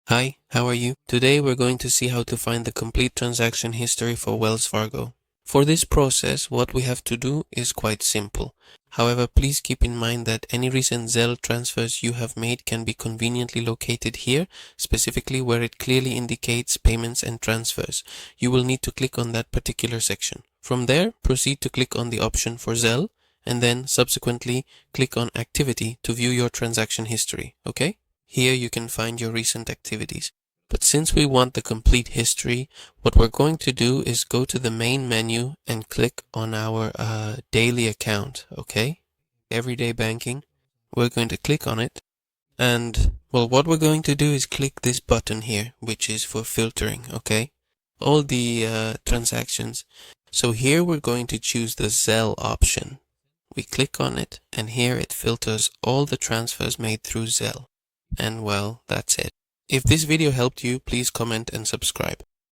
Hi, how are you? Today we're going to see how to find the complete transaction history for Wells Fargo. For this process, what we have to do is quite simple. However, please keep in mind that any recent Zelle transfers you have made can be conveniently located here, specifically where it clearly indicates payments and transfers. You will need to click on that particular section. From there, proceed to click on the option for Zelle, and then subsequently click on Activity to view your transaction history, okay? Here you can find your recent activities. But since we want the complete history, what we're going to do is go to the main menu and click on our daily account, okay? Everyday banking. We're going to click on it. And, well, what we're going to do is click this button here, which is for filtering, okay? All the transactions. So here we're going to choose the Zelle option. We click on it, and here it filters all the transfers made through Zelle. And well, that's it. If this video helped you, please comment and subscribe.